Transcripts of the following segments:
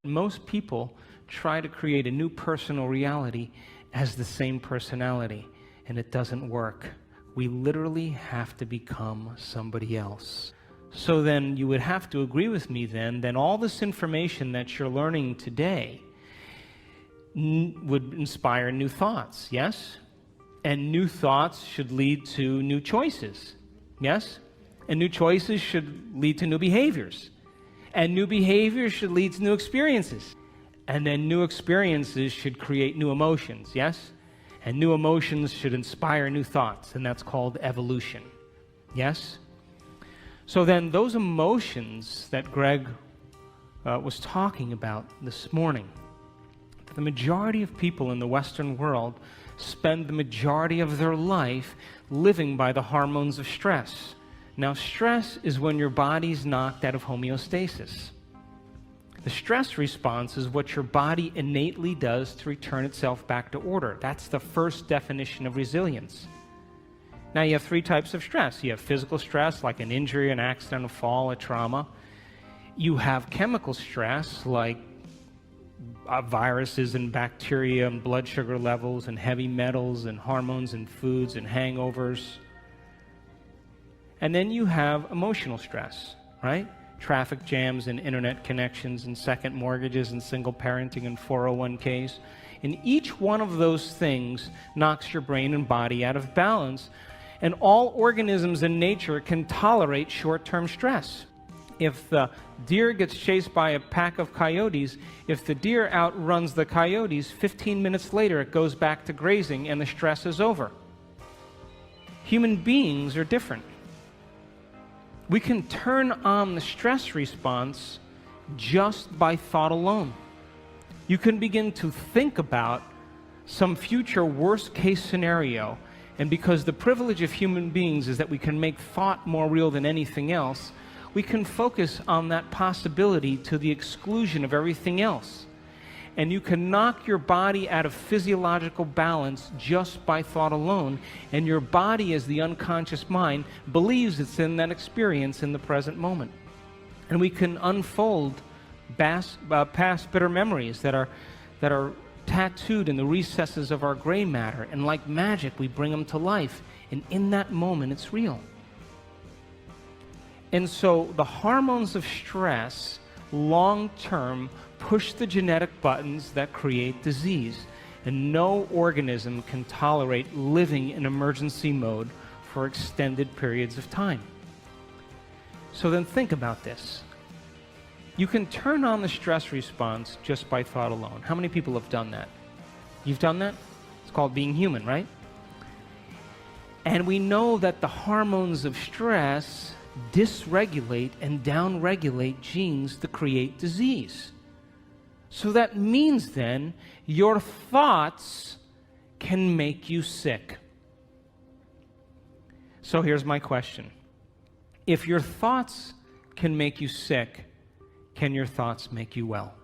Most people try to create a new personal reality as the same personality, and it doesn't work. We literally have to become somebody else. So then you would have to agree with me then all this information that you're learning today would inspire new thoughts, yes? And new thoughts should lead to new choices, yes? And new choices should lead to new behaviors. And new behaviors should lead to new experiences. And then new experiences should create new emotions, yes? And new emotions should inspire new thoughts, and that's called evolution, yes? So then those emotions that Greg was talking about this morning, the majority of people in the Western world spend the majority of their life living by the hormones of stress. Now, stress is when your body's knocked out of homeostasis. The stress response is what your body innately does to return itself back to order. That's the first definition of resilience. Now, you have three types of stress. You have physical stress, like an injury, an accident, a fall, a trauma. You have chemical stress, like viruses and bacteria and blood sugar levels and heavy metals and hormones and foods and hangovers. And then you have emotional stress, right? Traffic jams and internet connections and second mortgages and single parenting and 401ks. And each one of those things knocks your brain and body out of balance. And all organisms in nature can tolerate short-term stress. If the deer gets chased by a pack of coyotes, if the deer outruns the coyotes, 15 minutes later it goes back to grazing and the stress is over. Human beings are different. We can turn on the stress response just by thought alone. You can begin to think about some future worst-case scenario, and because the privilege of human beings is that we can make thought more real than anything else, we can focus on that possibility to the exclusion of everything else. And you can knock your body out of physiological balance just by thought alone, and your body, as the unconscious mind, believes it's in that experience in the present moment. And we can unfold past bitter memories that are tattooed in the recesses of our gray matter, and like magic we bring them to life, and in that moment it's real. And so the hormones of stress long-term push the genetic buttons that create disease, and no organism can tolerate living in emergency mode for extended periods of time. So then think about this. You can turn on the stress response just by thought alone. How many people have done that? You've done that? It's called being human, right? And we know that the hormones of stress dysregulate and downregulate genes to create disease. So that means then your thoughts can make you sick. So here's my question. If your thoughts can make you sick, can your thoughts make you well?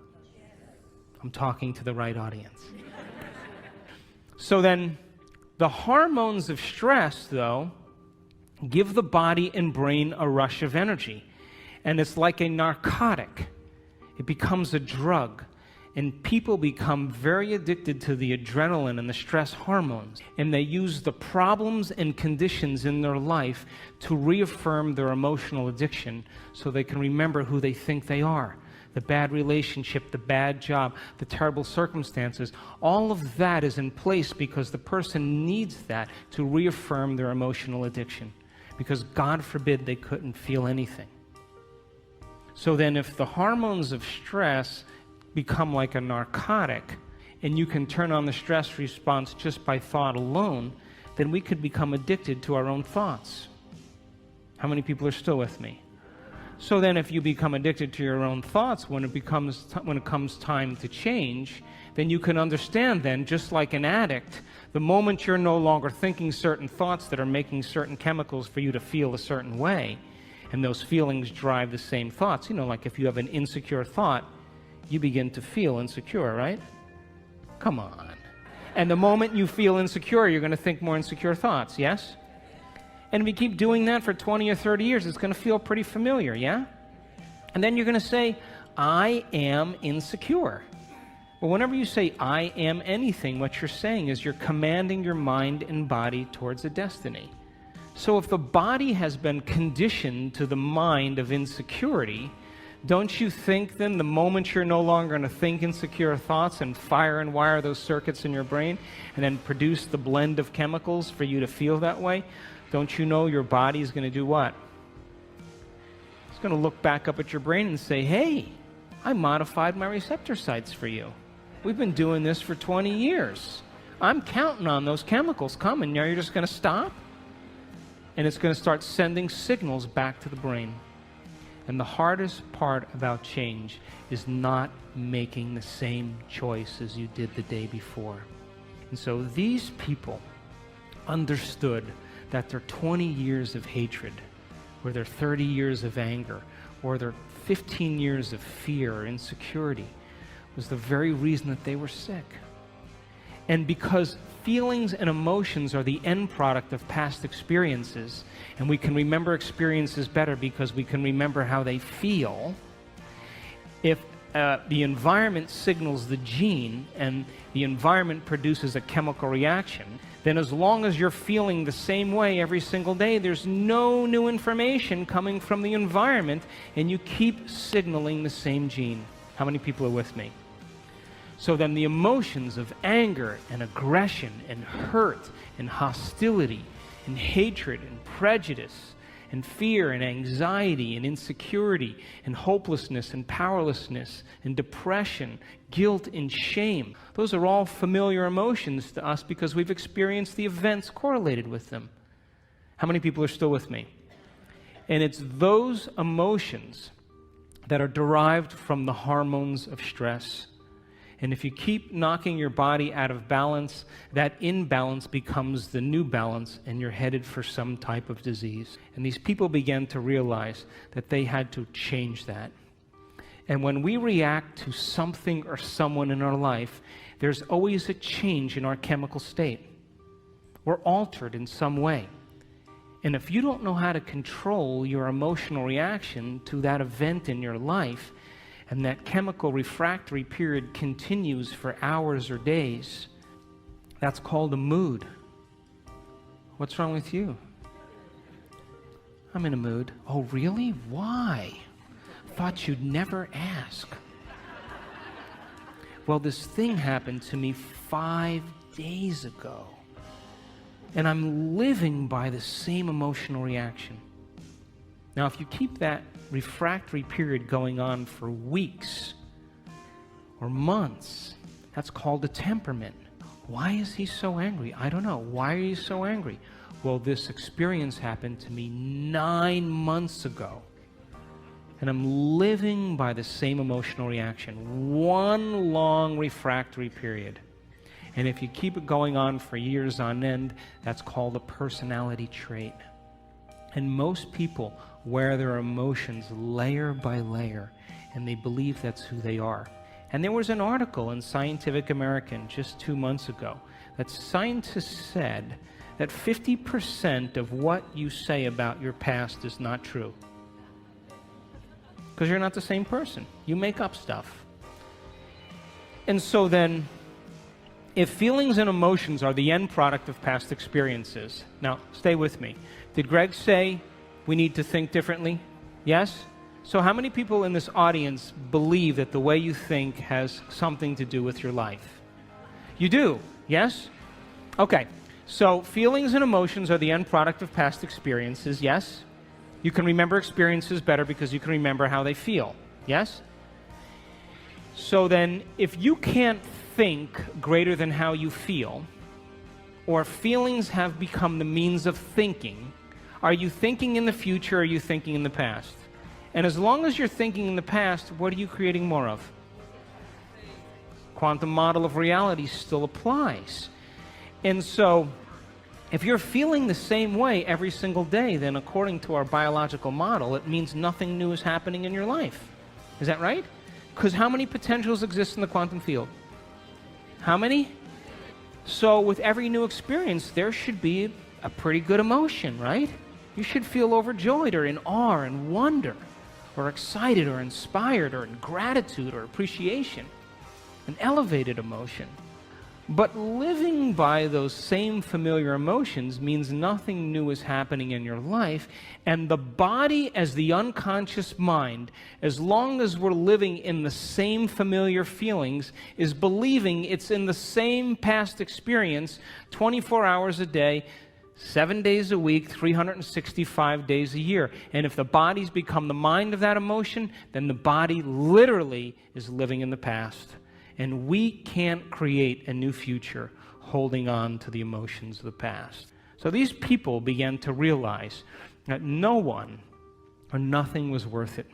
I'm talking to the right audience. So then, the hormones of stress, though, give the body and brain a rush of energy. And it's like a narcotic. It becomes a drug. And people become very addicted to the adrenaline and the stress hormones. And they use the problems and conditions in their life to reaffirm their emotional addiction so they can remember who they think they are. The bad relationship, the bad job, the terrible circumstances, all of that is in place because the person needs that to reaffirm their emotional addiction. Because God forbid they couldn't feel anything. So then if the hormones of stress become like a narcotic, and you can turn on the stress response just by thought alone, then we could become addicted to our own thoughts. How many people are still with me? So then if you become addicted to your own thoughts, when it comes time to change, then you can understand then, just like an addict, the moment you're no longer thinking certain thoughts that are making certain chemicals for you to feel a certain way, and those feelings drive the same thoughts. You know, like if you have an insecure thought, you begin to feel insecure, right? Come on. And the moment you feel insecure, you're going to think more insecure thoughts, yes? And if you keep doing that for 20 or 30 years, it's going to feel pretty familiar, yeah? And then you're going to say, I am insecure. Well, whenever you say I am anything, what you're saying is you're commanding your mind and body towards a destiny. So if the body has been conditioned to the mind of insecurity, don't you think then the moment you're no longer going to think insecure thoughts and fire and wire those circuits in your brain and then produce the blend of chemicals for you to feel that way, don't you know your body's going to do what? It's going to look back up at your brain and say, hey, I modified my receptor sites for you. We've been doing this for 20 years. I'm counting on those chemicals coming. Now you're just going to stop? And it's going to start sending signals back to the brain. And the hardest part about change is not making the same choice as you did the day before. And so these people understood that their 20 years of hatred, or their 30 years of anger, or their 15 years of fear or insecurity was the very reason that they were sick. And because feelings and emotions are the end product of past experiences, and we can remember experiences better because we can remember how they feel, if the environment signals the gene and the environment produces a chemical reaction, then as long as you're feeling the same way every single day, there's no new information coming from the environment, and you keep signaling the same gene. How many people are with me? So then the emotions of anger and aggression and hurt and hostility and hatred and prejudice and fear and anxiety and insecurity and hopelessness and powerlessness and depression, guilt and shame, those are all familiar emotions to us because we've experienced the events correlated with them. How many people are still with me? And it's those emotions that are derived from the hormones of stress. And if you keep knocking your body out of balance, that imbalance becomes the new balance, and you're headed for some type of disease. And these people began to realize that they had to change that. And when we react to something or someone in our life, there's always a change in our chemical state. We're altered in some way. And if you don't know how to control your emotional reaction to that event in your life, and that chemical refractory period continues for hours or days, that's called a mood. What's wrong with you? I'm in a mood. Oh, really? Why? Thought you'd never ask. Well, this thing happened to me 5 days ago, and I'm living by the same emotional reaction. Now, if you keep that refractory period going on for weeks or months, that's called a temperament. Why is he so angry? I don't know. Why are you so angry? Well, this experience happened to me 9 months ago, and I'm living by the same emotional reaction. One long refractory period. And if you keep it going on for years on end, that's called a personality trait. And most people wear their emotions layer by layer, and they believe that's who they are. And there was an article in Scientific American just 2 months ago that scientists said that 50% of what you say about your past is not true. Because you're not the same person. You make up stuff. And so then, if feelings and emotions are the end product of past experiences, now stay with me. Did Greg say we need to think differently? Yes? So how many people in this audience believe that the way you think has something to do with your life? You do, yes? Okay, so feelings and emotions are the end product of past experiences, yes? You can remember experiences better because you can remember how they feel, yes? So then, if you can't think greater than how you feel, or feelings have become the means of thinking, are you thinking in the future or are you thinking in the past? And as long as you're thinking in the past, what are you creating more of? Quantum model of reality still applies. And so, if you're feeling the same way every single day, then according to our biological model, it means nothing new is happening in your life. Is that right? Because how many potentials exist in the quantum field? How many? So with every new experience, there should be a pretty good emotion, right? You should feel overjoyed or in awe and wonder. or excited or inspired or in gratitude or appreciation, an elevated emotion. But living by those same familiar emotions means nothing new is happening in your life, and the body as the unconscious mind, as long as we're living in the same familiar feelings, is believing it's in the same past experience 24 hours a day, 7 days a week, 365 days a year. And if the body's become the mind of that emotion, then the body literally is living in the past. And we can't create a new future holding on to the emotions of the past. So these people began to realize that no one or nothing was worth it,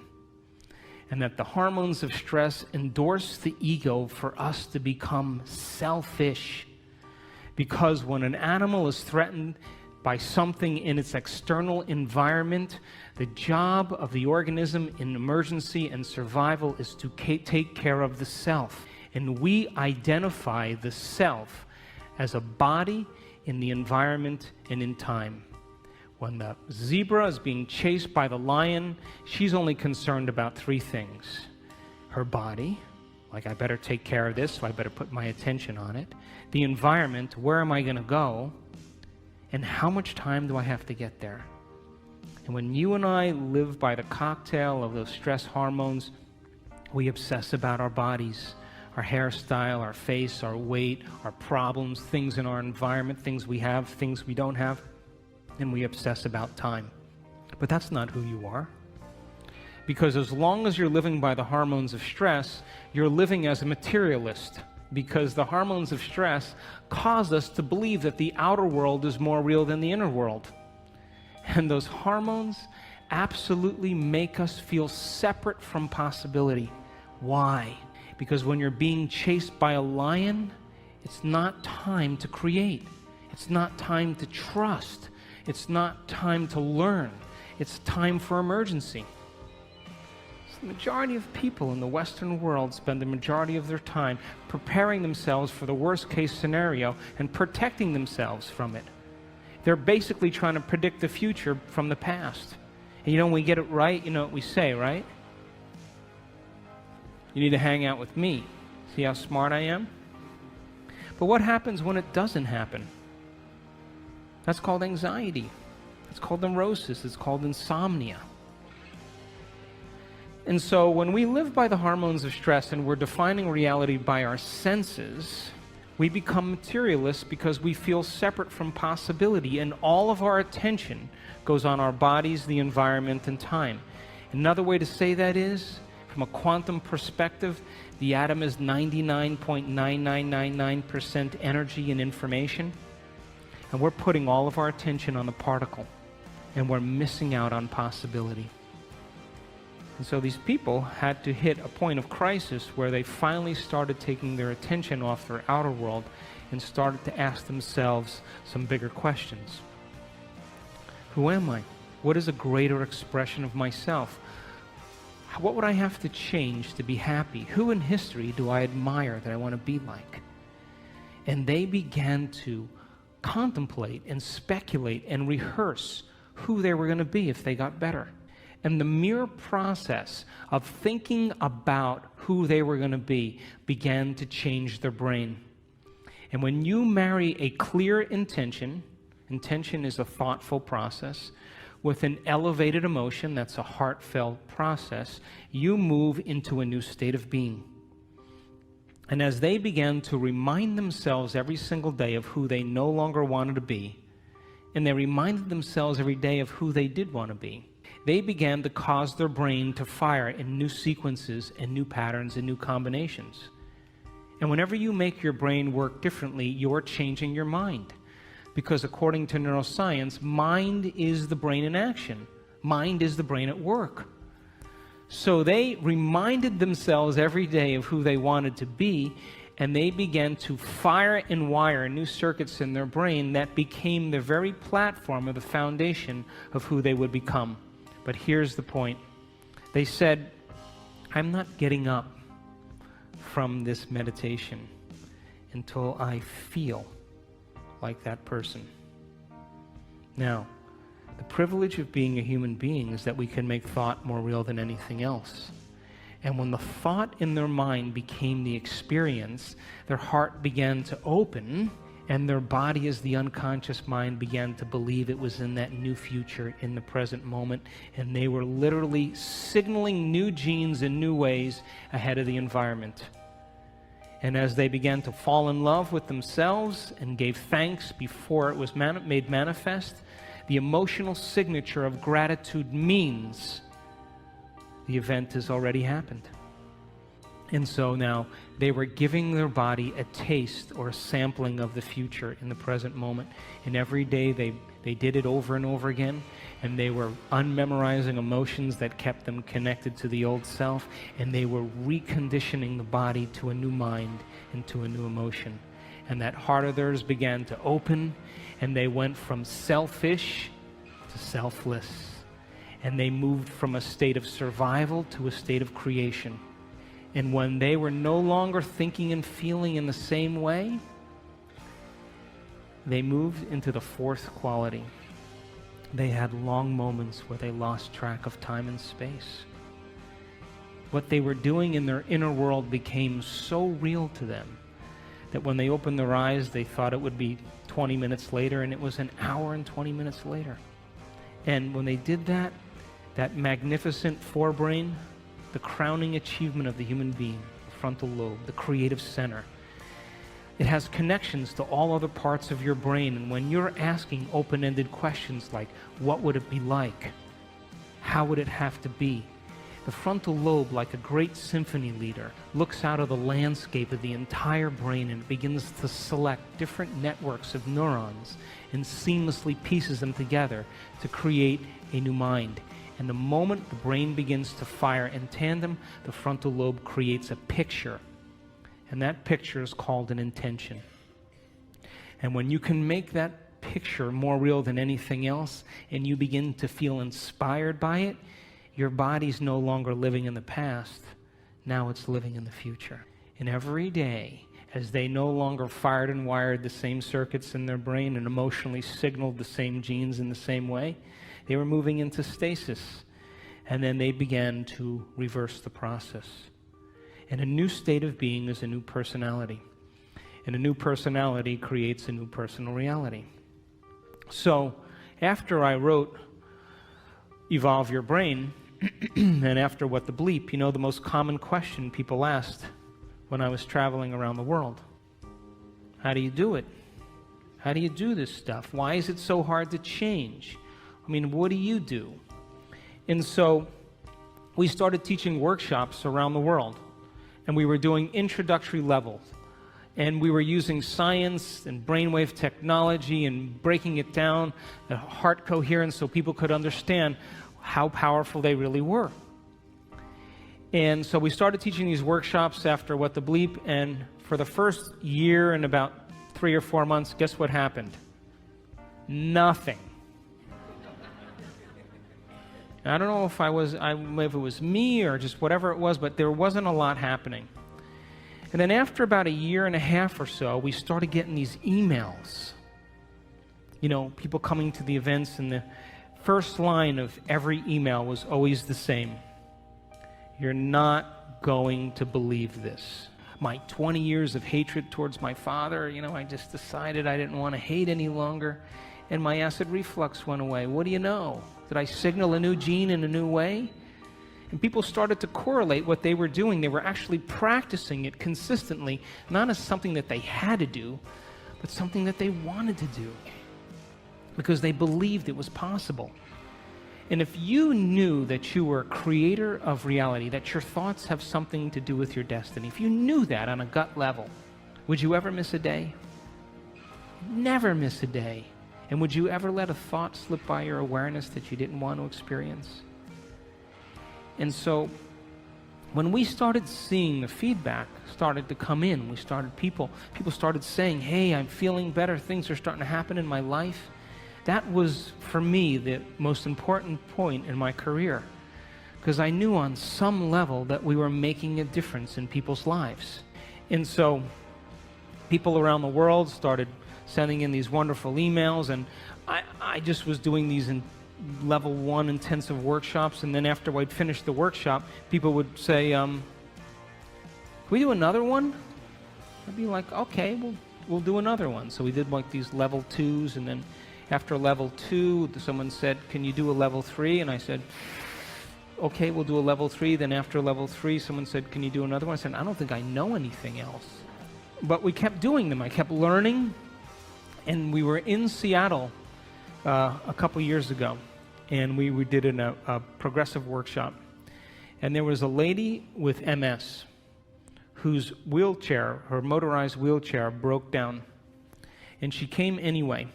and that the hormones of stress endorse the ego for us to become selfish. Because when an animal is threatened by something in its external environment, the job of the organism in emergency and survival is to take care of the self. And we identify the self as a body in the environment and in time. When the zebra is being chased by the lion, she's only concerned about three things. Her body, like I better take care of this, so I better put my attention on it. The environment, where am I going to go? And how much time do I have to get there? And when you and I live by the cocktail of those stress hormones, we obsess about our bodies, our hairstyle, our face, our weight, our problems, things in our environment, things we have, things we don't have, and we obsess about time. But that's not who you are. Because as long as you're living by the hormones of stress, you're living as a materialist. Because the hormones of stress cause us to believe that the outer world is more real than the inner world. And those hormones absolutely make us feel separate from possibility. Why? Because when you're being chased by a lion, it's not time to create. It's not time to trust. It's not time to learn. It's time for emergency. So the majority of people in the Western world spend the majority of their time preparing themselves for the worst case scenario and protecting themselves from it. They're basically trying to predict the future from the past. And when we get it right, you know what we say, right? You need to hang out with me. See how smart I am? But what happens when it doesn't happen? That's called anxiety. It's called neurosis. It's called insomnia. And so when we live by the hormones of stress and we're defining reality by our senses, we become materialists because we feel separate from possibility, and all of our attention goes on our bodies, the environment, and time. Another way to say that is, from a quantum perspective, the atom is 99.9999% energy and information, and we're putting all of our attention on the particle, and we're missing out on possibility. And so these people had to hit a point of crisis where they finally started taking their attention off their outer world and started to ask themselves some bigger questions. Who am I? What is a greater expression of myself? What would I have to change to be happy? Who in history do I admire that I want to be like? And they began to contemplate and speculate and rehearse who they were going to be if they got better. And the mere process of thinking about who they were going to be began to change their brain. And when you marry a clear intention is a thoughtful process, with an elevated emotion, that's a heartfelt process, you move into a new state of being. And as they began to remind themselves every single day of who they no longer wanted to be, and they reminded themselves every day of who they did want to be, they began to cause their brain to fire in new sequences and new patterns and new combinations. And whenever you make your brain work differently, you're changing your mind. Because according to neuroscience, mind is the brain in action. Mind is the brain at work. So they reminded themselves every day of who they wanted to be, and they began to fire and wire new circuits in their brain that became the very platform of the foundation of who they would become. But here's the point. They said, I'm not getting up from this meditation until I feel like that person. Now, The privilege of being a human being is that we can make thought more real than anything else. And when the thought in their mind became the experience, their heart began to open, and their body, as the unconscious mind, began to believe it was in that new future, in the present moment, and they were literally signaling new genes in new ways ahead of the environment. And as they began to fall in love with themselves and gave thanks before it was made manifest, the emotional signature of gratitude means the event has already happened. And so now they were giving their body a taste or a sampling of the future in the present moment. And every day they did it over and over again. And they were unmemorizing emotions that kept them connected to the old self. And they were reconditioning the body to a new mind and to a new emotion. And that heart of theirs began to open. And they went from selfish to selfless. And they moved from a state of survival to a state of creation. And when they were no longer thinking and feeling in the same way, they moved into the fourth quality. They had long moments where they lost track of time and space. What they were doing in their inner world became so real to them that when they opened their eyes, they thought it would be 20 minutes later, and it was an hour and 20 minutes later. And when they did that, that magnificent forebrain, the crowning achievement of the human being, the frontal lobe, the creative center, it has connections to all other parts of your brain. And when you're asking open-ended questions like, what would it be like? How would it have to be? The frontal lobe, like a great symphony leader, looks out of the landscape of the entire brain and begins to select different networks of neurons and seamlessly pieces them together to create a new mind. And the moment the brain begins to fire in tandem, the frontal lobe creates a picture. And that picture is called an intention. And when you can make that picture more real than anything else, and you begin to feel inspired by it, your body's no longer living in the past. Now it's living in the future. And every day, as they no longer fired and wired the same circuits in their brain and emotionally signaled the same genes in the same way, they were moving into stasis. And then they began to reverse the process. And a new state of being is a new personality. And a new personality creates a new personal reality. So, after I wrote Evolve Your Brain, and after What the Bleep, you know the most common question people asked when I was traveling around the world? How do you do it? How do you do this stuff? Why is it so hard to change? I mean, what do you do? And so we started teaching workshops around the world. And we were doing introductory levels. And we were using science and brainwave technology and breaking it down, the heart coherence, so people could understand how powerful they really were. And so we started teaching these workshops after What the Bleep, and for the first year and about 3 or 4 months, guess what happened? Nothing. I don't know if if it was me or just whatever it was, but there wasn't a lot happening. And then after about 1.5 years or so, we started getting these emails. You know, people coming to the events, and the first line of every email was always the same. You're not going to believe this. My 20 years of hatred towards my father, you know, I just decided I didn't want to hate any longer, and my acid reflux went away. What do you know? Did I signal a new gene in a new way? And people started to correlate what they were doing. They were actually practicing it consistently, not as something that they had to do, but something that they wanted to do, because they believed it was possible. And if you knew that you were a creator of reality, that your thoughts have something to do with your destiny, if you knew that on a gut level, would you ever miss a day? Never miss a day. And would you ever let a thought slip by your awareness that you didn't want to experience? And so when we started seeing the feedback started to come in, people started saying, hey, I'm feeling better, things are starting to happen in my life. That was, for me, the most important point in my career, because I knew on some level that we were making a difference in people's lives. And so people around the world started sending in these wonderful emails, and I just was doing these level 1 intensive workshops, and then after I'd finish the workshop, people would say, can we do another one? I'd be like, okay, we'll do another one. So we did like these level 2s, and then after level 2, someone said, can you do a level 3? And I said, okay, we'll do a level 3. Then after level 3, someone said, can you do another one? I said, I don't think I know anything else. But we kept doing them. I kept learning, and we were in Seattle a couple years ago, and we did a progressive workshop. And there was a lady with MS whose wheelchair, her motorized wheelchair, broke down. And she came anyway.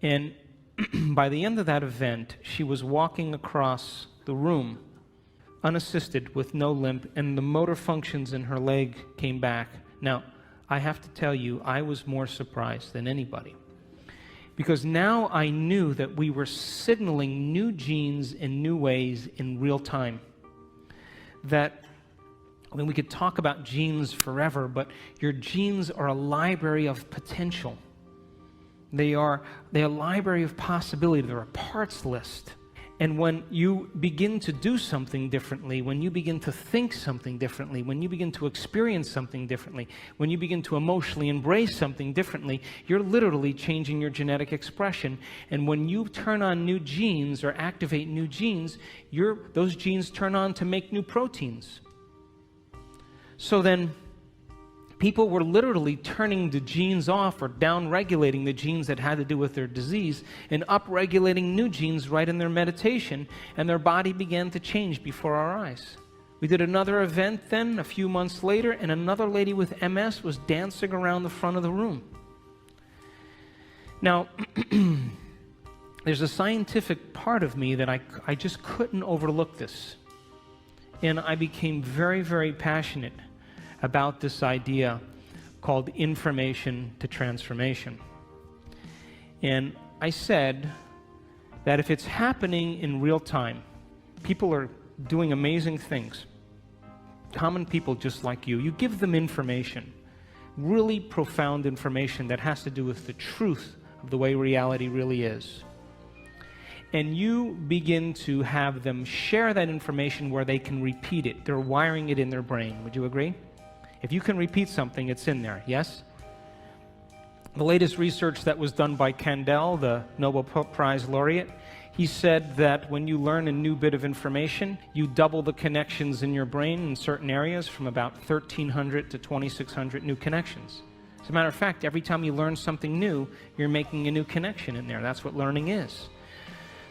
And by the end of that event, she was walking across the room, unassisted, with no limp, and the motor functions in her leg came back. Now, I have to tell you, I was more surprised than anybody. Because now I knew that we were signaling new genes in new ways in real time. That, I mean, we could talk about genes forever, but your genes are a library of potential. They're a library of possibility. They're a parts list. And when you begin to do something differently, when you begin to think something differently, when you begin to experience something differently, when you begin to emotionally embrace something differently, you're literally changing your genetic expression. And when you turn on new genes or activate new genes, those genes turn on to make new proteins. So then, people were literally turning the genes off or down-regulating the genes that had to do with their disease and up-regulating new genes right in their meditation, and their body began to change before our eyes. We did another event then, a few months later, and another lady with MS was dancing around the front of the room. Now, there's a scientific part of me that I just couldn't overlook this. And I became very, very passionate about this idea called information to transformation. And I said that if it's happening in real time, people are doing amazing things. Common people just like you give them information, really profound information that has to do with the truth of the way reality really is. And you begin to have them share that information where they can repeat it. They're wiring it in their brain. Would you agree? If you can repeat something, it's in there, yes? The latest research that was done by Kandel, the Nobel Prize laureate, he said that when you learn a new bit of information, you double the connections in your brain in certain areas from about 1,300 to 2,600 new connections. As a matter of fact, every time you learn something new, you're making a new connection in there. That's what learning is.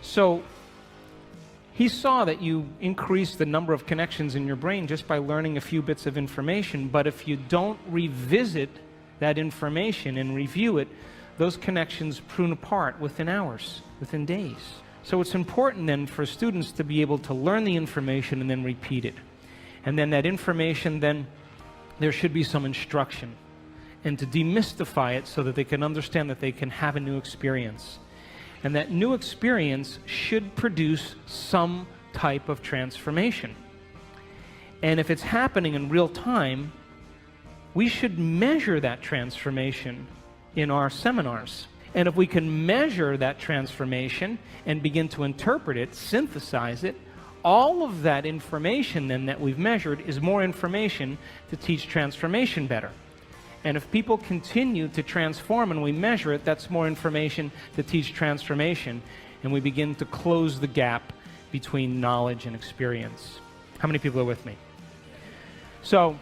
So he saw that you increase the number of connections in your brain just by learning a few bits of information, but if you don't revisit that information and review it, those connections prune apart within hours, within days. So it's important then for students to be able to learn the information and then repeat it. And then that information, then there should be some instruction, and to demystify it so that they can understand that they can have a new experience. And that new experience should produce some type of transformation. And if it's happening in real time, we should measure that transformation in our seminars. And if we can measure that transformation and begin to interpret it, synthesize it, all of that information then that we've measured is more information to teach transformation better. And if people continue to transform and we measure it, that's more information to teach transformation. And we begin to close the gap between knowledge and experience. How many people are with me? So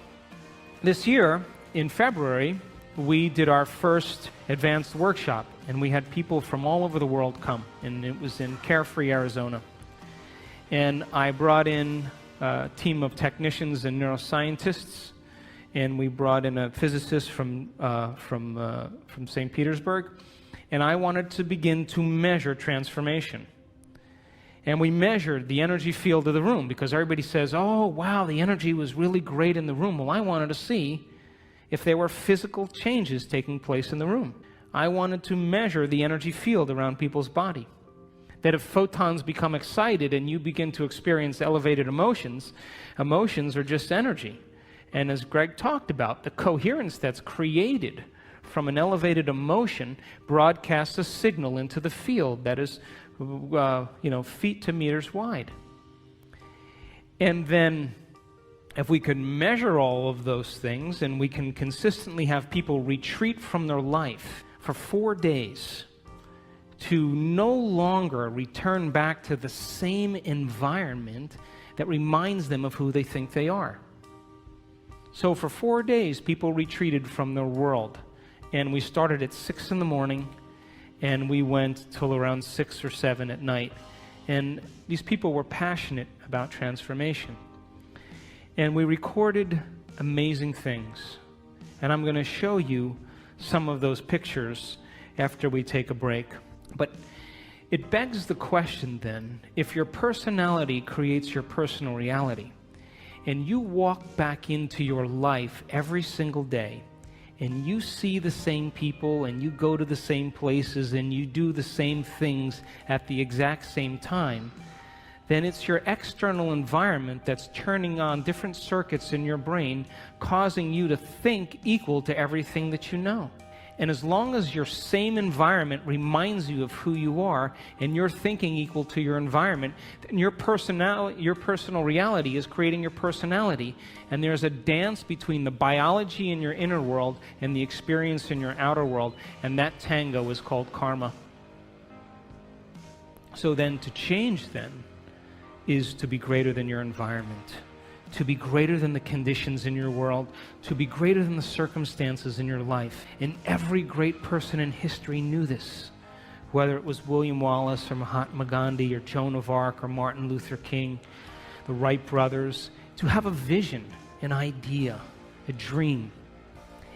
this year, in February, we did our first advanced workshop. And we had people from all over the world come. And it was in Carefree, Arizona. And I brought in a team of technicians and neuroscientists. And we brought in a physicist from St. Petersburg, and I wanted to begin to measure transformation. And we measured the energy field of the room, because everybody says, oh, wow, the energy was really great in the room. Well, I wanted to see if there were physical changes taking place in the room. I wanted to measure the energy field around people's body. That if photons become excited and you begin to experience elevated emotions, emotions are just energy. And as Greg talked about, the coherence that's created from an elevated emotion broadcasts a signal into the field that is feet to meters wide. And then if we could measure all of those things and we can consistently have people retreat from their life for 4 days to no longer return back to the same environment that reminds them of who they think they are. So for 4 days, people retreated from their world. And we started at 6 in the morning and we went till around 6 or 7 at night. And these people were passionate about transformation. And we recorded amazing things. And I'm going to show you some of those pictures after we take a break. But it begs the question then, if your personality creates your personal reality, and you walk back into your life every single day, and you see the same people, and you go to the same places, and you do the same things at the exact same time, then it's your external environment that's turning on different circuits in your brain, causing you to think equal to everything that you know. And as long as your same environment reminds you of who you are, and you're thinking equal to your environment, then your personal reality is creating your personality. And there's a dance between the biology in your inner world and the experience in your outer world, and that tango is called karma. So then to change then is to be greater than your environment, to be greater than the conditions in your world, to be greater than the circumstances in your life. And every great person in history knew this, whether it was William Wallace or Mahatma Gandhi or Joan of Arc or Martin Luther King, the Wright brothers, to have a vision, an idea, a dream,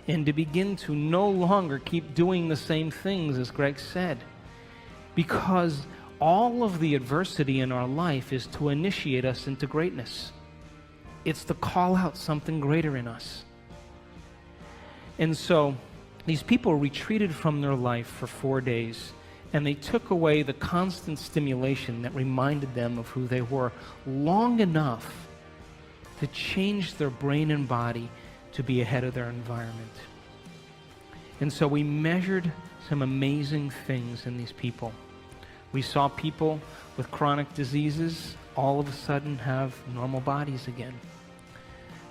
and to begin to no longer keep doing the same things, as Greg said, because all of the adversity in our life is to initiate us into greatness. It's to call out something greater in us. And so these people retreated from their life for 4 days, and they took away the constant stimulation that reminded them of who they were long enough to change their brain and body to be ahead of their environment. And so we measured some amazing things in these people. We saw people with chronic diseases all of a sudden have normal bodies again.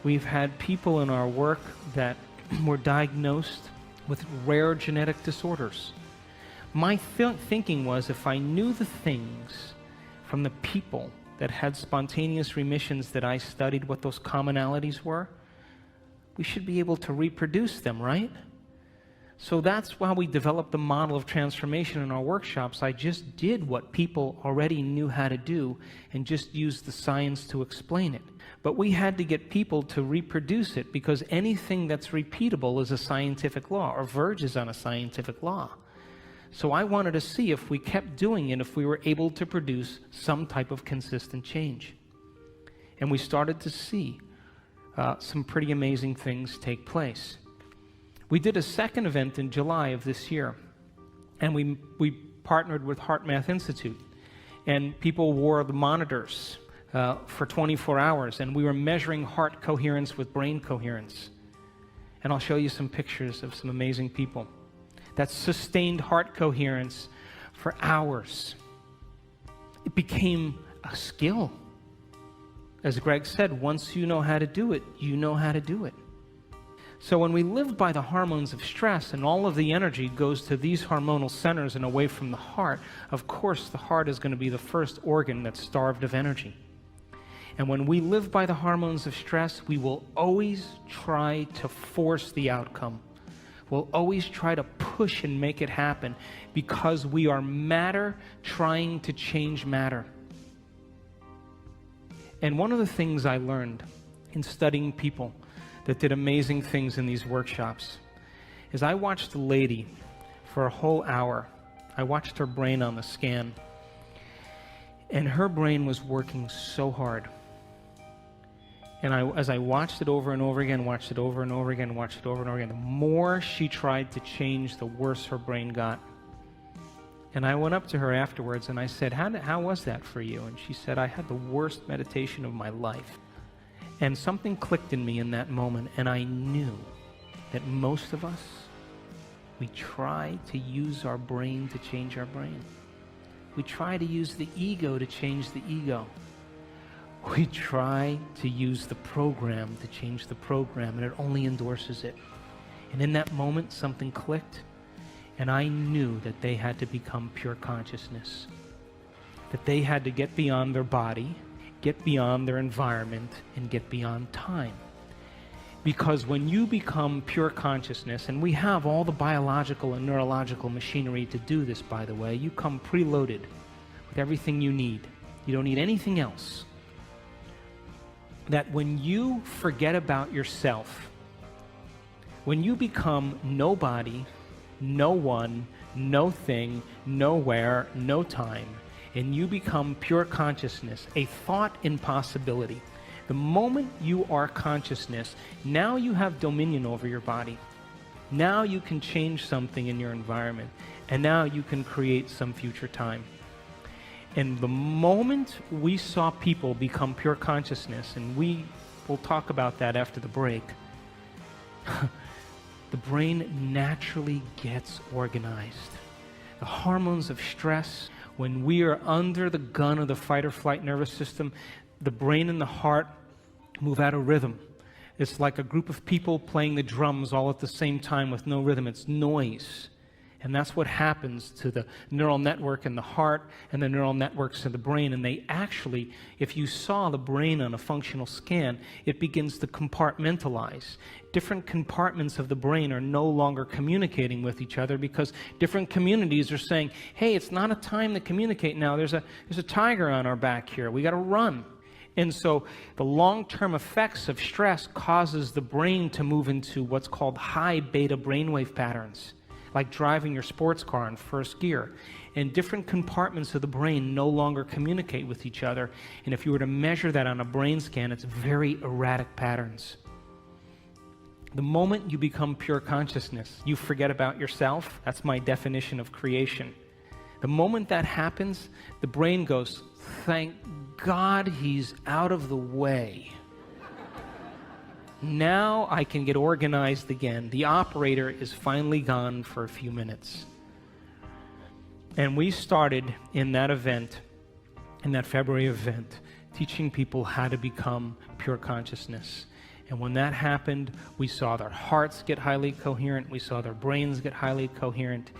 We've had people in our work that were diagnosed with rare genetic disorders. My thinking was, if I knew the things from the people that had spontaneous remissions that I studied, what those commonalities were, we should be able to reproduce them, right? So that's why we developed the model of transformation in our workshops. I just did what people already knew how to do and just used the science to explain it. But we had to get people to reproduce it, because anything that's repeatable is a scientific law, or verges on a scientific law. So I wanted to see if we kept doing it, if we were able to produce some type of consistent change. And we started to see some pretty amazing things take place. We did a second event in July of this year, and we partnered with HeartMath Institute, and people wore the monitors for 24 hours, and we were measuring heart coherence with brain coherence. And I'll show you some pictures of some amazing people that sustained heart coherence for hours. It became a skill. As Greg said, once you know how to do it, you know how to do it. So when we live by the hormones of stress and all of the energy goes to these hormonal centers and away from the heart, of course the heart is going to be the first organ that's starved of energy. And when we live by the hormones of stress, we will always try to force the outcome. We'll always try to push and make it happen, because we are matter trying to change matter. And one of the things I learned in studying people that did amazing things in these workshops is I watched a lady for a whole hour. I watched her brain on the scan, and her brain was working so hard. And as I watched it over and over again, watched it over and over again, watched it over and over again, the more she tried to change, the worse her brain got. And I went up to her afterwards and I said, how was that for you? And she said, I had the worst meditation of my life. And something clicked in me in that moment, and I knew that most of us, we try to use our brain to change our brain. We try to use the ego to change the ego. We try to use the program to change the program, and it only endorses it. And in that moment, something clicked, and I knew that they had to become pure consciousness, that they had to get beyond their body, get beyond their environment, and get beyond time. Because when you become pure consciousness, and we have all the biological and neurological machinery to do this, by the way, you come preloaded with everything you need. You don't need anything else. That when you forget about yourself, when you become nobody, no one, no thing, nowhere, no time, and you become pure consciousness, a thought impossibility, the moment you are consciousness, now you have dominion over your body. Now you can change something in your environment, and now you can create some future time. And the moment we saw people become pure consciousness, and we will talk about that after the break, the brain naturally gets organized. The hormones of stress, when we are under the gun of the fight or flight nervous system, the brain and the heart move out of rhythm. It's like a group of people playing the drums all at the same time with no rhythm. It's noise. And that's what happens to the neural network in the heart and the neural networks in the brain. And they actually, if you saw the brain on a functional scan, it begins to compartmentalize. Different compartments of the brain are no longer communicating with each other because different communities are saying, hey, it's not a time to communicate now. There's a tiger on our back here. We got to run. And so the long-term effects of stress causes the brain to move into what's called high beta brainwave patterns, like driving your sports car in first gear. And different compartments of the brain no longer communicate with each other. And if you were to measure that on a brain scan, it's very erratic patterns. The moment you become pure consciousness, you forget about yourself. That's my definition of creation. The moment that happens, the brain goes, thank God he's out of the way. Now I can get organized again. The operator is finally gone for a few minutes. And we started in that event, in that February event, teaching people how to become pure consciousness. And when that happened, we saw their hearts get highly coherent. We saw their brains get highly coherent.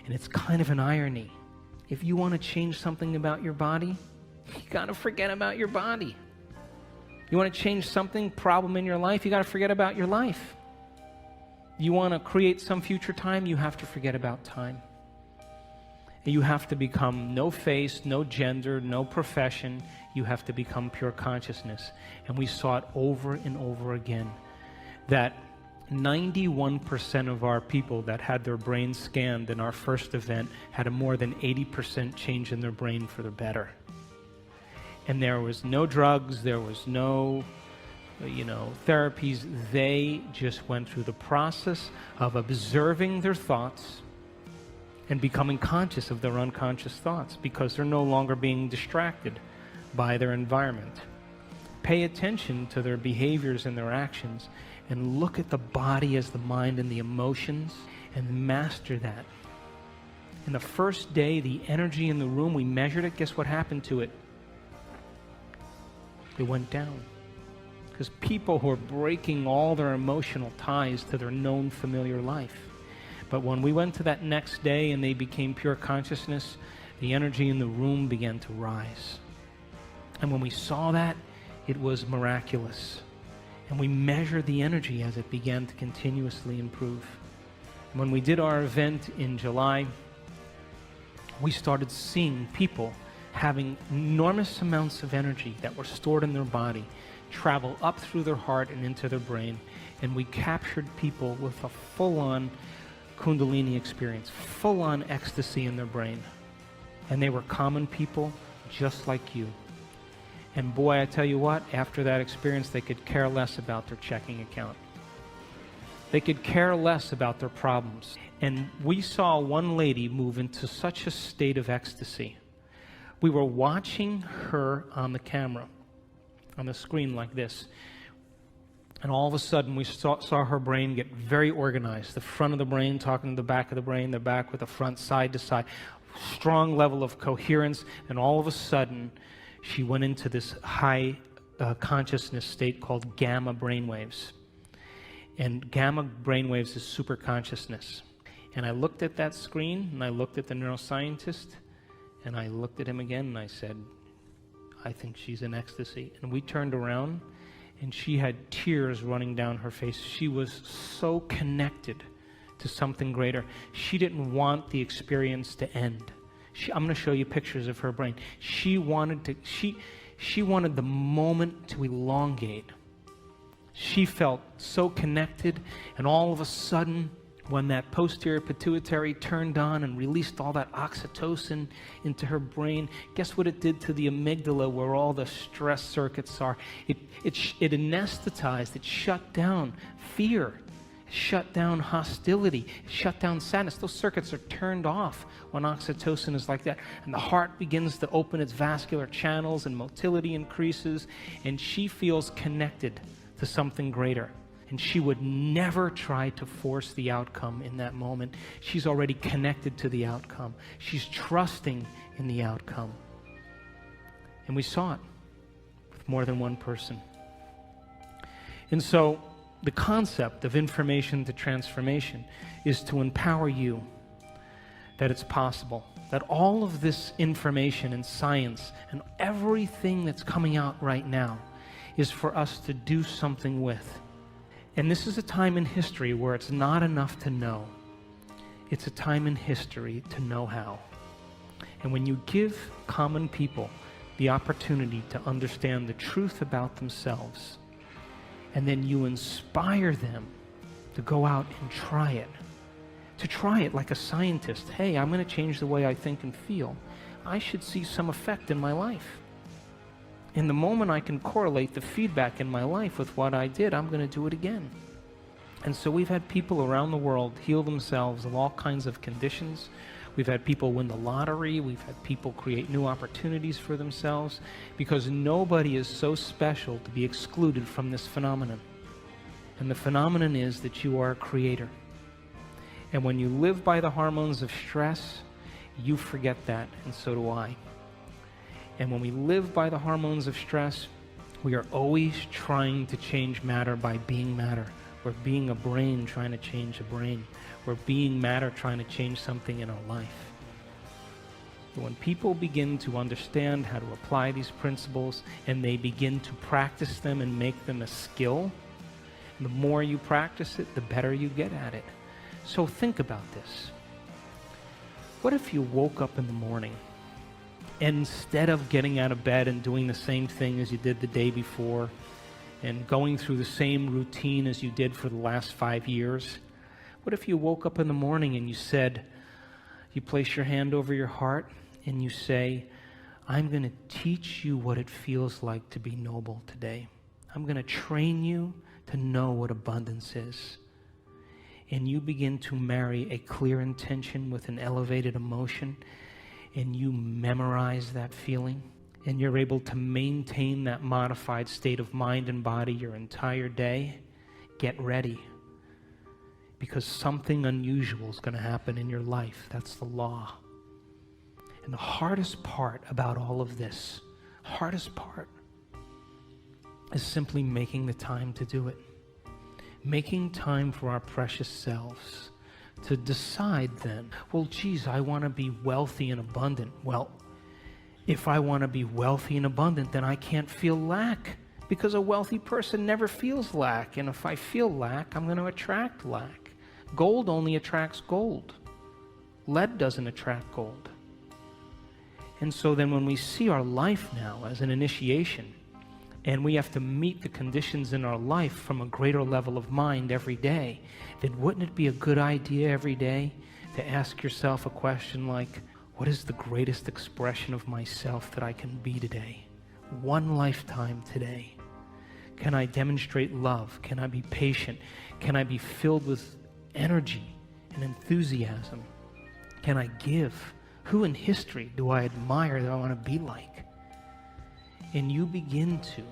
And it's kind of an irony. If you want to change something about your body, you got to forget about your body. You want to change something, problem in your life, you got to forget about your life. You want to create some future time, you have to forget about time. And you have to become no face, no gender, no profession. You have to become pure consciousness. And we saw it over and over again, that 91% of our people that had their brains scanned in our first event had a more than 80% change in their brain for the better. And there was no drugs, there was no, therapies. They just went through the process of observing their thoughts and becoming conscious of their unconscious thoughts because they're no longer being distracted by their environment. Pay attention to their behaviors and their actions and look at the body as the mind and the emotions and master that. In the first day, the energy in the room, we measured it. Guess what happened to it? It went down. Because people who are breaking all their emotional ties to their known familiar life. But when we went to that next day and they became pure consciousness, the energy in the room began to rise. And when we saw that, it was miraculous. And we measured the energy as it began to continuously improve. And when we did our event in July, we started seeing people having enormous amounts of energy that were stored in their body travel up through their heart and into their brain. And we captured people with a full-on Kundalini experience, full-on ecstasy in their brain. And they were common people just like you. And boy, I tell you what, after that experience, they could care less about their checking account. They could care less about their problems. And we saw one lady move into such a state of ecstasy. We were watching her on the camera, on the screen like this. And all of a sudden, we saw her brain get very organized. The front of the brain talking to the back of the brain, the back with the front, side to side. strong level of coherence, and all of a sudden, she went into this high consciousness state called gamma brainwaves. And gamma brainwaves is super consciousness. And I looked at that screen, and I looked at the neuroscientist, and I looked at him again, and I said, I think she's in ecstasy. And we turned around, and she had tears running down her face. She was so connected to something greater. She didn't want the experience to end. I'm going to show you pictures of her brain. She wanted the moment to elongate. She felt so connected, and all of a sudden, when that posterior pituitary turned on and released all that oxytocin into her brain, guess what it did to the amygdala, where all the stress circuits are? It anesthetized, it shut down fear, it shut down hostility, it shut down sadness. Those circuits are turned off when oxytocin is like that. And the heart begins to open its vascular channels, and motility increases, and she feels connected to something greater. And she would never try to force the outcome in that moment. She's already connected to the outcome. She's trusting in the outcome. And we saw it with more than one person. And so the concept of information to transformation is to empower you that it's possible, that all of this information and science and everything that's coming out right now is for us to do something with. And this is a time in history where it's not enough to know. It's a time in history to know how. And when you give common people the opportunity to understand the truth about themselves, and then you inspire them to go out and try it like a scientist. Hey, I'm going to change the way I think and feel. I should see some effect in my life. In the moment I can correlate the feedback in my life with what I did, I'm going to do it again. And so we've had people around the world heal themselves of all kinds of conditions. We've had people win the lottery. We've had people create new opportunities for themselves, because nobody is so special to be excluded from this phenomenon. And the phenomenon is that you are a creator. And when you live by the hormones of stress, you forget that, and so do I. And when we live by the hormones of stress, we are always trying to change matter by being matter. We're being a brain trying to change a brain. We're being matter trying to change something in our life. But when people begin to understand how to apply these principles, and they begin to practice them and make them a skill, the more you practice it, the better you get at it. So think about this. What if you woke up in the morning, and instead of getting out of bed and doing the same thing as you did the day before, and going through the same routine as you did for the last 5 years, what if you woke up in the morning and you place your hand over your heart and you say, I'm going to teach you what it feels like to be noble today. I'm going to train you to know what abundance is. And you begin to marry a clear intention with an elevated emotion, and you memorize that feeling, and you're able to maintain that modified state of mind and body your entire day. Get ready, because something unusual is going to happen in your life. That's the law. And the hardest part about all of this, hardest part, is simply making the time to do it. Making time for our precious selves. To decide then, well, geez, I want to be wealthy and abundant. Well, if I want to be wealthy and abundant, then I can't feel lack, because a wealthy person never feels lack. And if I feel lack, I'm going to attract lack. Gold only attracts gold. Lead doesn't attract gold. And so then when we see our life now as an initiation, and we have to meet the conditions in our life from a greater level of mind every day, then wouldn't it be a good idea every day to ask yourself a question like, what is the greatest expression of myself that I can be today? One lifetime today. Can I demonstrate love? Can I be patient? Can I be filled with energy and enthusiasm? Can I give? Who in history do I admire that I want to be like? And you begin to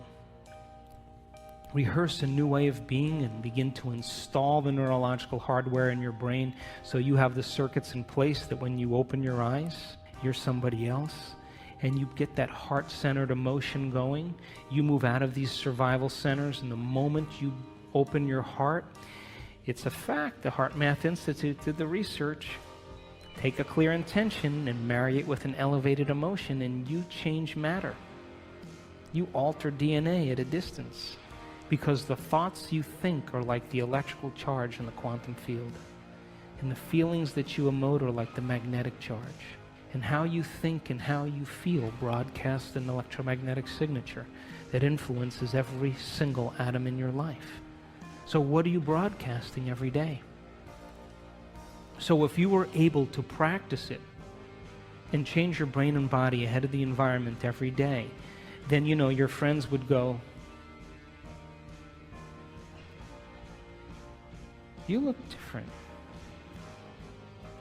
rehearse a new way of being and begin to install the neurological hardware in your brain so you have the circuits in place that when you open your eyes, you're somebody else, and you get that heart-centered emotion going. You move out of these survival centers, and the moment you open your heart, it's a fact. The Heart Math Institute did the research. Take a clear intention and marry it with an elevated emotion, and you change matter. You alter DNA at a distance, because the thoughts you think are like the electrical charge in the quantum field, and the feelings that you emote are like the magnetic charge. And how you think and how you feel broadcasts an electromagnetic signature that influences every single atom in your life. So what are you broadcasting every day? So if you were able to practice it and change your brain and body ahead of the environment every day, then your friends would go, "You look different.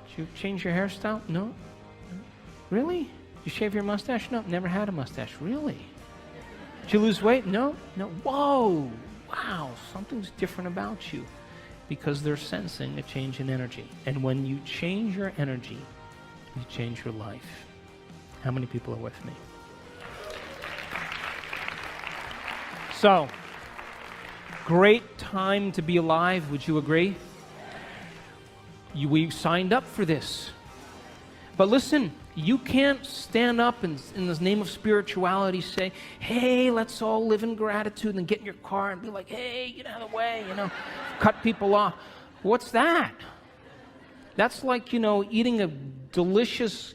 Did you change your hairstyle?" "No." "Really? You shave your mustache?" "No, never had a mustache." "Really? Did you lose weight?" "No." "No." "Whoa, wow, something's different about you." Because they're sensing a change in energy. And when you change your energy, you change your life. How many people are with me? So, great time to be alive, would you agree? We signed up for this. But listen, you can't stand up and in the name of spirituality say, "Hey, let's all live in gratitude," and get in your car and be like, "Hey, get out of the way," cut people off. What's that? That's like, eating a delicious,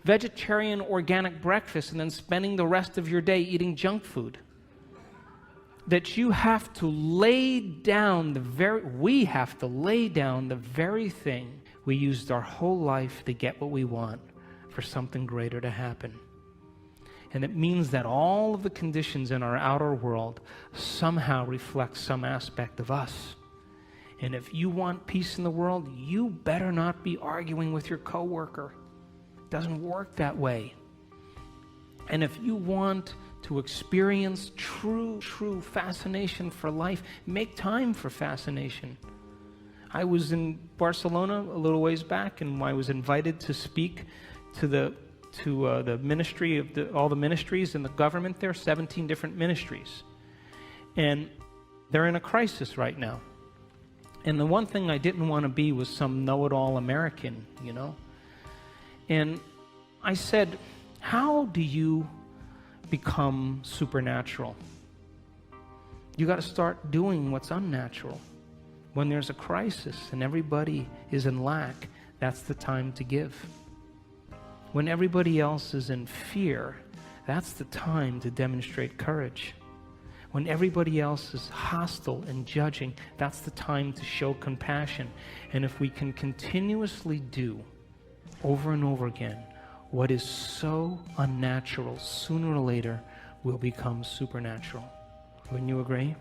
vegetarian organic breakfast and then spending the rest of your day eating junk food. That you have to lay down we have to lay down the very thing we used our whole life to get what we want for something greater to happen. And it means that all of the conditions in our outer world somehow reflect some aspect of us. And if you want peace in the world, you better not be arguing with your coworker. It doesn't work that way. And if you want to experience true fascination for life, make time for fascination. I was in Barcelona a little ways back, and I was invited to speak to the ministry of all the ministries in the government there, 17 different ministries. And they're in a crisis right now. And the one thing I didn't want to be was some know-it-all American, And I said, how do you become supernatural? You got to start doing what's unnatural. When there's a crisis and everybody is in lack, that's the time to give. When everybody else is in fear, that's the time to demonstrate courage. When everybody else is hostile and judging, that's the time to show compassion. And if we can continuously do over and over again what is so unnatural, sooner or later will become supernatural. Wouldn't you agree?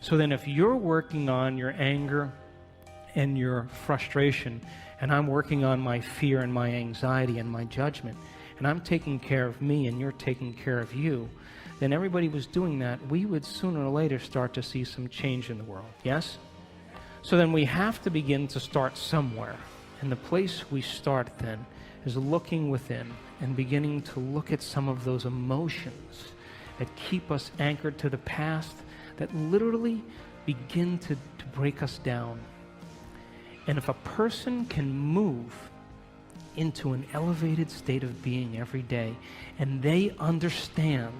So then if you're working on your anger and your frustration, and I'm working on my fear and my anxiety and my judgment, and I'm taking care of me and you're taking care of you, then everybody was doing that, we would sooner or later start to see some change in the world. Yes? So then we have to begin to start somewhere. And the place we start then is looking within and beginning to look at some of those emotions that keep us anchored to the past, that literally begin to break us down. And if a person can move into an elevated state of being every day, and they understand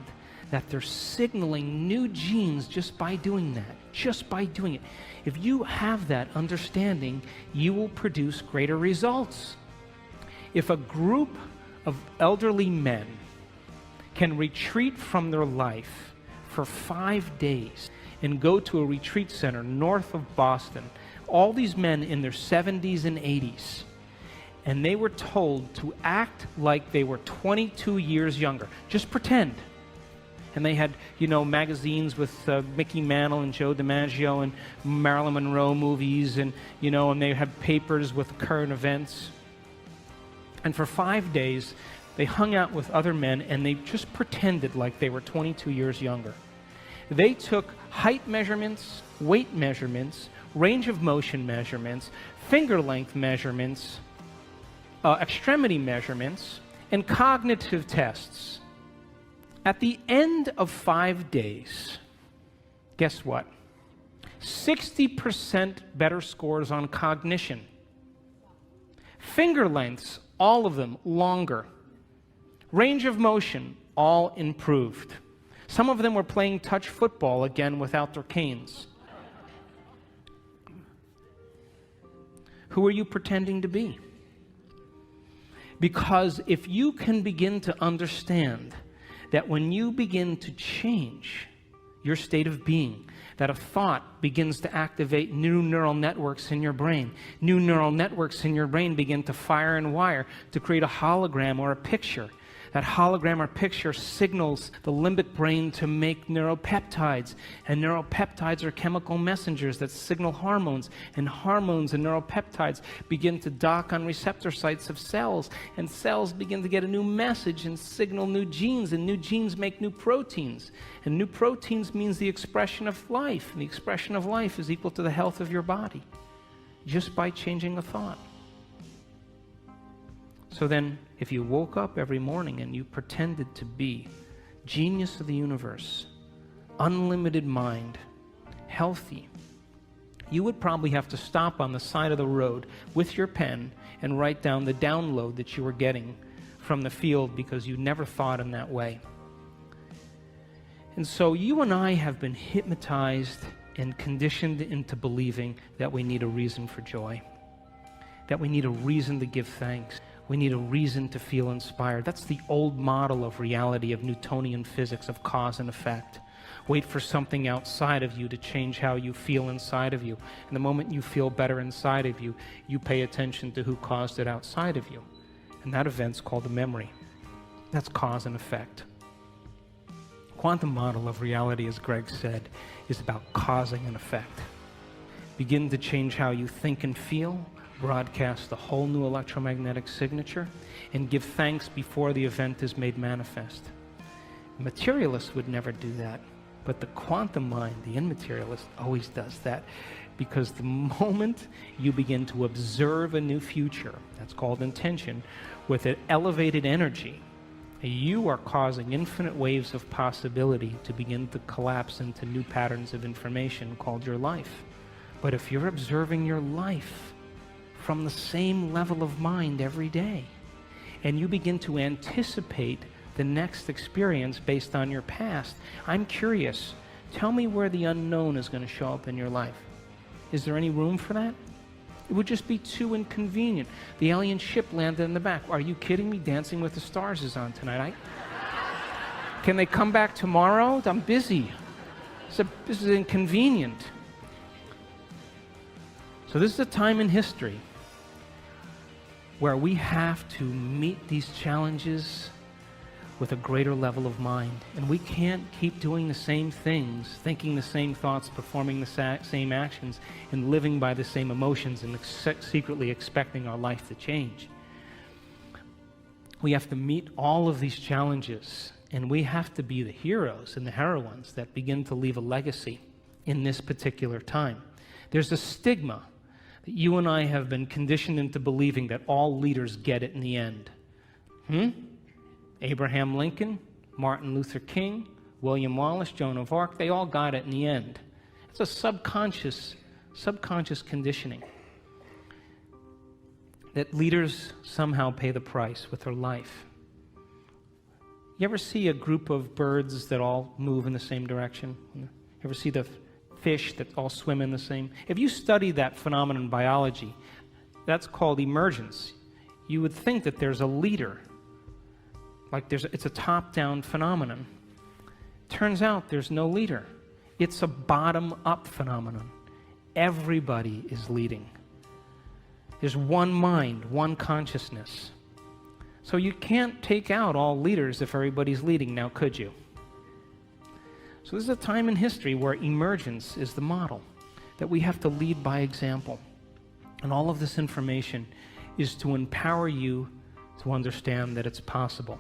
that they're signaling new genes just by doing that, just by doing it. If you have that understanding, you will produce greater results. If a group of elderly men can retreat from their life for 5 days and go to a retreat center north of Boston, all these men in their 70s and 80s, and they were told to act like they were 22 years younger. Just pretend. And they had, magazines with Mickey Mantle and Joe DiMaggio and Marilyn Monroe movies, and, and they had papers with current events. And for 5 days, they hung out with other men, and they just pretended like they were 22 years younger. They took height measurements, weight measurements, range of motion measurements, finger length measurements, extremity measurements, and cognitive tests. At the end of 5 days, guess what? 60% better scores on cognition. Finger lengths, all of them longer. Range of motion, all improved. Some of them were playing touch football again without their canes. Who are you pretending to be? Because if you can begin to understand that when you begin to change your state of being, that a thought begins to activate new neural networks in your brain. New neural networks in your brain begin to fire and wire to create a hologram or a picture. That hologram or picture signals the limbic brain to make neuropeptides. And neuropeptides are chemical messengers that signal hormones. And hormones and neuropeptides begin to dock on receptor sites of cells. And cells begin to get a new message and signal new genes. And new genes make new proteins. And new proteins means the expression of life. And the expression of life is equal to the health of your body. Just by changing a thought. So then, if you woke up every morning and you pretended to be genius of the universe, unlimited mind, healthy, you would probably have to stop on the side of the road with your pen and write down the download that you were getting from the field because you never thought in that way. And so you and I have been hypnotized and conditioned into believing that we need a reason for joy, that we need a reason to give thanks. We need a reason to feel inspired. That's the old model of reality, of Newtonian physics, of cause and effect. Wait for something outside of you to change how you feel inside of you. And the moment you feel better inside of you, you pay attention to who caused it outside of you. And that event's called a memory. That's cause and effect. Quantum model of reality, as Greg said, is about causing an effect. Begin to change how you think and feel, broadcast a whole new electromagnetic signature, and give thanks before the event is made manifest. The materialist would never do that, but the quantum mind, the immaterialist, always does that, because the moment you begin to observe a new future, that's called intention, with an elevated energy, you are causing infinite waves of possibility to begin to collapse into new patterns of information called your life. But if you're observing your life from the same level of mind every day, and you begin to anticipate the next experience based on your past, I'm curious, tell me where the unknown is going to show up in your life. Is there any room for that? It would just be too inconvenient. The alien ship landed in the back. Are you kidding me? Dancing with the Stars is on tonight. Can they come back tomorrow? I'm busy. This is inconvenient. So this is a time in history where we have to meet these challenges with a greater level of mind. And we can't keep doing the same things, thinking the same thoughts, performing the same actions, and living by the same emotions and secretly expecting our life to change. We have to meet all of these challenges, and we have to be the heroes and the heroines that begin to leave a legacy in this particular time. There's a stigma that you and I have been conditioned into believing that all leaders get it in the end. Abraham Lincoln, Martin Luther King, William Wallace, Joan of Arc, they all got it in the end. It's a subconscious conditioning that leaders somehow pay the price with their life. You ever see a group of birds that all move in the same direction? You ever see the fish that all swim in the same? If you study that phenomenon in biology, that's called emergence. You would think that there's a leader, like it's a top-down phenomenon. Turns out there's no leader. It's a bottom-up phenomenon. Everybody is leading. There's one mind, one consciousness. So you can't take out all leaders if everybody's leading now, could you? So this is a time in history where emergence is the model, that we have to lead by example. And all of this information is to empower you to understand that it's possible.